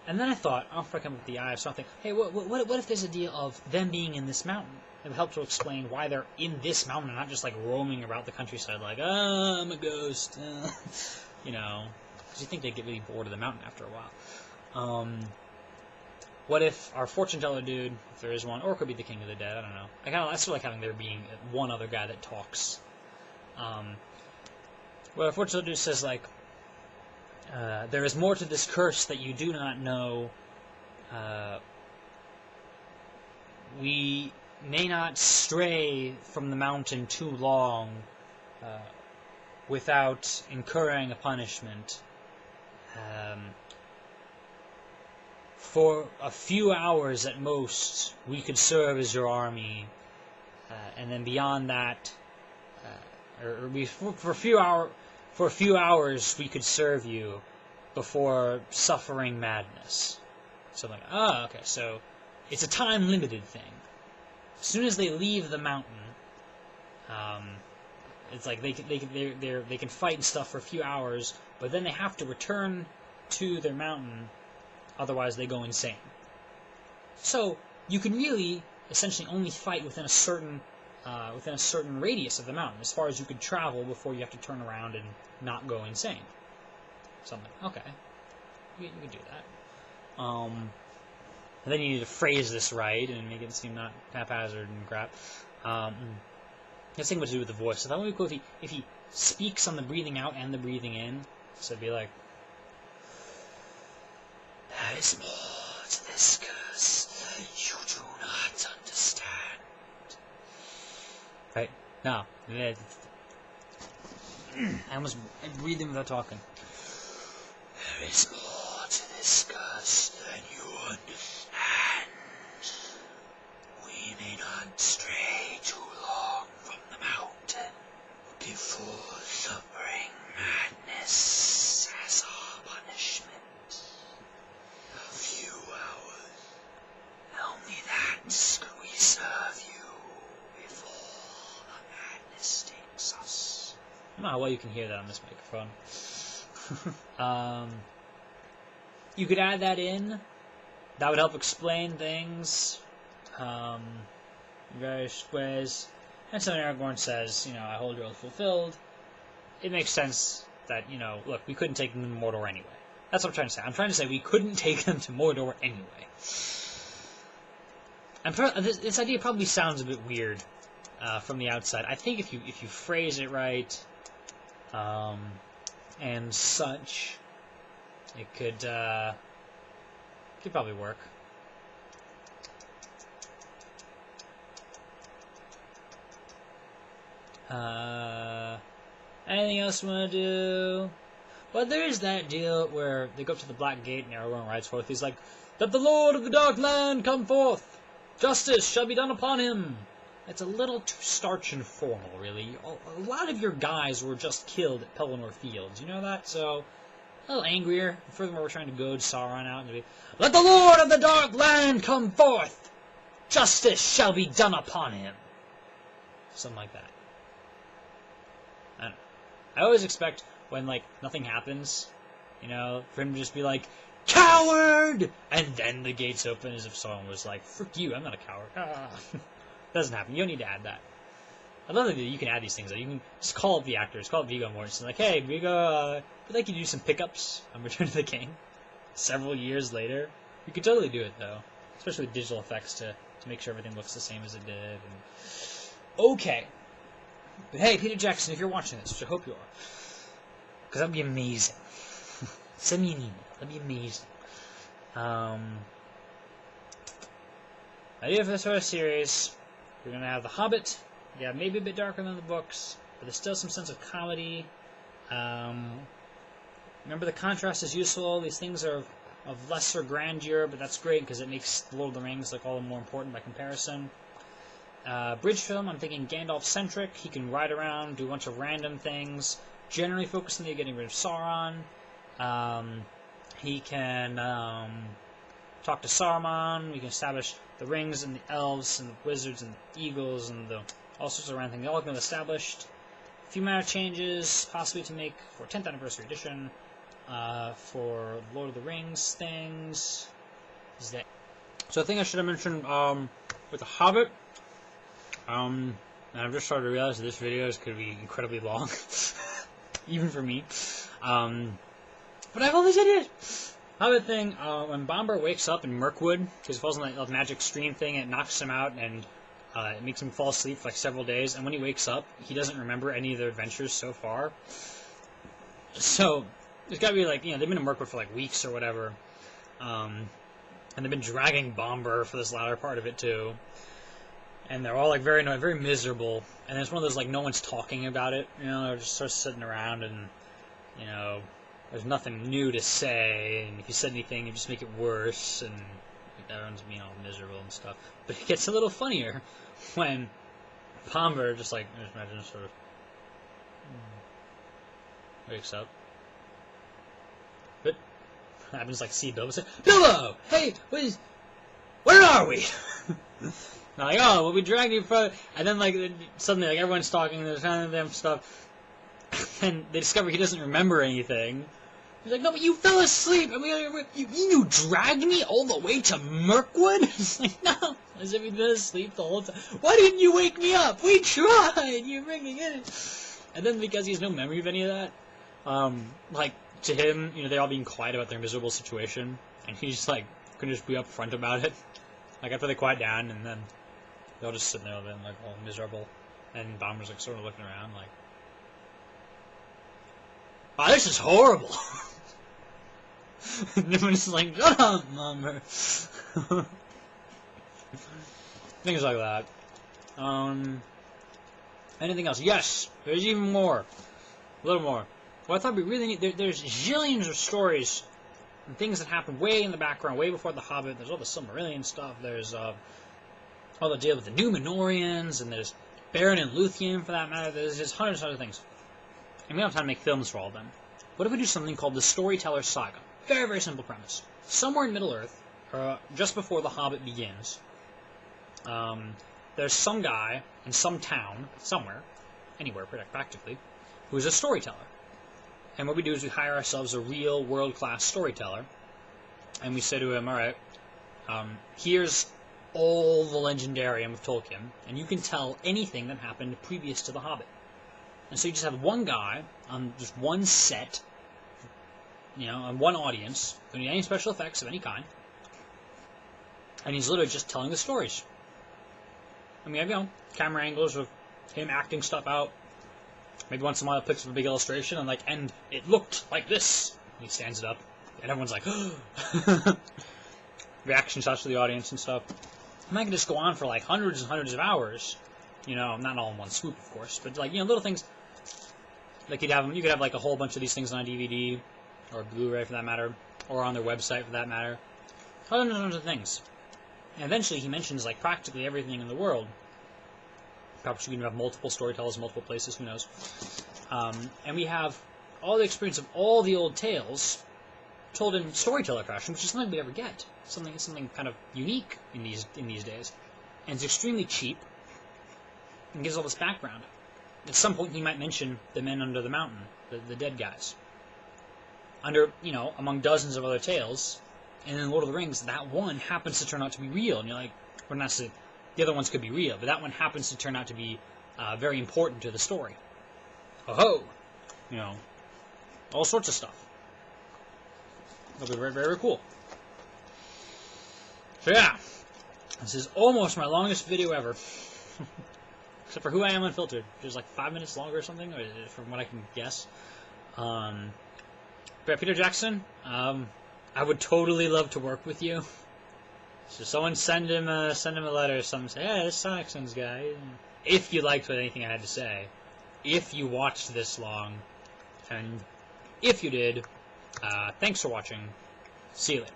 And then I thought, I'll come up with the eye of something. Hey, what if there's a deal of them being in this mountain? It would help to explain why they're in this mountain and not just like roaming about the countryside like, oh, I'm a ghost. You know, because you think they'd get really bored of the mountain after a while. What if our fortune teller dude, if there is one, or it could be the king of the dead, I don't know. I sort of like having there being one other guy that talks. Well, our fortune teller dude says like, there is more to this curse that you do not know. We may not stray from the mountain too long without incurring a punishment. For a few hours at most, we could serve as your army, and then beyond that, for a few hours we could serve you before suffering madness. So like, okay, so it's a time-limited thing. As soon as they leave the mountain, it's like they can fight and stuff for a few hours, but then they have to return to their mountain, otherwise they go insane. So you can really essentially only fight within a certain radius of the mountain, as far as you could travel before you have to turn around and not go insane. Something. Okay, you could do that. And then you need to phrase this right and make it seem not haphazard and crap. This thing what to do with the voice. So that would be cool if he speaks on the breathing out and the breathing in. So it'd be like, there is more to this curse you do not understand. Right? Now, I breathe in without talking. There is more to this curse than you understand. We may not stray too long from the mountain before suffering madness as our punishment. A few hours. Only that could we serve you before the madness takes us. I don't know how well you can hear that on this microphone. You could add that in. That would help explain things. Various ways. And so Aragorn says, I hold your oath fulfilled. It makes sense that, look, we couldn't take them to Mordor anyway. That's what I'm trying to say. I'm trying to say we couldn't take them to Mordor anyway. This idea probably sounds a bit weird from the outside. I think if you phrase it right, and such, it could probably work. Anything else you want to do? Well, there is that deal where they go up to the Black Gate and Aragorn rides forth. He's like, "Let the Lord of the Dark Land come forth! Justice shall be done upon him!" It's a little too starch and formal, really. A lot of your guys were just killed at Pelennor Fields. You know that? So, a little angrier. Furthermore, we're trying to goad Sauron out and be, "Let the Lord of the Dark Land come forth! Justice shall be done upon him!" Something like that. I don't know. I always expect when, nothing happens, for him to just be like, "Coward!" And then the gates open as if someone was like, "Frick you, I'm not a coward." Doesn't happen. You don't need to add that. I love that you can add these things. You can just call up the actors, call up Viggo Mortensen, like, "Hey, Viggo, we'd like you to do some pickups on Return of the King." Several years later. You could totally do it, though. Especially with digital effects to make sure everything looks the same as it did. And... Okay. But hey, Peter Jackson, if you're watching this, which I hope you are, because that would be amazing. Send me an email. That'd be amazing. Idea for this sort of series, we're going to have The Hobbit. Yeah, maybe a bit darker than the books, but there's still some sense of comedy. Remember, the contrast is useful. These things are of lesser grandeur, but that's great because it makes The Lord of the Rings look all the more important by comparison. Bridge film, I'm thinking Gandalf-centric. He can ride around, do a bunch of random things, generally focusing on getting rid of Sauron. He can talk to Saruman. We can establish the rings and the elves and the wizards and the eagles and all sorts of random things. They're all going to be established. A few minor changes, possibly to make for 10th anniversary edition. for Lord of the Rings things is that. So I think I should have mentioned with The Hobbit. And I've just started to realize that this video is going to be incredibly long, even for me. But I have all these ideas. Hobbit thing, when Bomber wakes up in Mirkwood, because he falls on that magic stream thing, it knocks him out, and it makes him fall asleep for like several days, and when he wakes up, he doesn't remember any of their adventures so far. So, there's gotta be like, they've been in Mirkwood for like weeks or whatever, and they've been dragging Bomber for this latter part of it too. And they're all like very miserable, and it's one of those like no one's talking about it, they're just sort of sitting around, and there's nothing new to say, and if you said anything, you just make it worse, and everyone's being all miserable and stuff. But it gets a little funnier when Bomber just imagine sort of wakes up. But happens like see Bilbo say, "Bilbo, hey, where are we?" Like, oh, well, we dragged you from, and then, like, suddenly, like, everyone's talking, and there's kind of them stuff, and they discover he doesn't remember anything. He's like, no, but you fell asleep, and you dragged me all the way to Mirkwood? It's like, no, as if he'd been asleep the whole time. Why didn't you wake me up? We tried, you freaking idiot. And then, because he has no memory of any of that, like, to him, they're all being quiet about their miserable situation, and he's, like, couldn't just be upfront about it. Like, after they quiet down, and then they'll just sit there, then, like, all miserable. And Bomber's, like, sort of looking around, like, wow, this is horrible! And everyone's just like, shut up, Bomber! Things like that. Anything else? Yes! There's even more. A little more. Well, I thought we really need... There's zillions of stories and things that happen way in the background, way before The Hobbit. There's all the Silmarillion stuff. There's, all the deal with the Númenóreans, and there's Beren and Luthien, for that matter. There's just hundreds of other things. And we don't have time to make films for all of them. What if we do something called the Storyteller Saga? Very, very simple premise. Somewhere in Middle-earth, just before The Hobbit begins, there's some guy in some town, somewhere, anywhere practically, who's a storyteller. And what we do is we hire ourselves a real world-class storyteller, and we say to him, alright, here's all the legendarium of Tolkien, and you can tell anything that happened previous to The Hobbit. And so you just have one guy on just one set, on one audience, don't need any special effects of any kind, and he's literally just telling the stories. And we have, camera angles of him acting stuff out, maybe once in a while picks up a big illustration, and it looked like this. And he stands it up, and everyone's like, reaction shots to the audience and stuff. And I can just go on for like hundreds and hundreds of hours, not all in one swoop, of course, but like, little things. Like you could have like a whole bunch of these things on a DVD, or Blu-ray for that matter, or on their website for that matter. Hundreds of things. And eventually he mentions like practically everything in the world. Perhaps we can have multiple storytellers, multiple places, who knows. And we have all the experience of all the old tales told in storyteller fashion, which is something we ever get. Something kind of unique in these days. And it's extremely cheap, and gives all this background. At some point he might mention the men under the mountain, the dead guys. Among dozens of other tales, and in Lord of the Rings, that one happens to turn out to be real, and you're like, well, not to, the other ones could be real, but that one happens to turn out to be very important to the story. Oh-ho! All sorts of stuff. It'll be very, very cool. So yeah, this is almost my longest video ever. Except for Who I Am Unfiltered, which is like 5 minutes longer or something, from what I can guess. But Peter Jackson, I would totally love to work with you. So someone send him a letter or something, say, hey, this Saxons guy. If you liked anything I had to say. If you watched this long. And if you did, thanks for watching. See you later.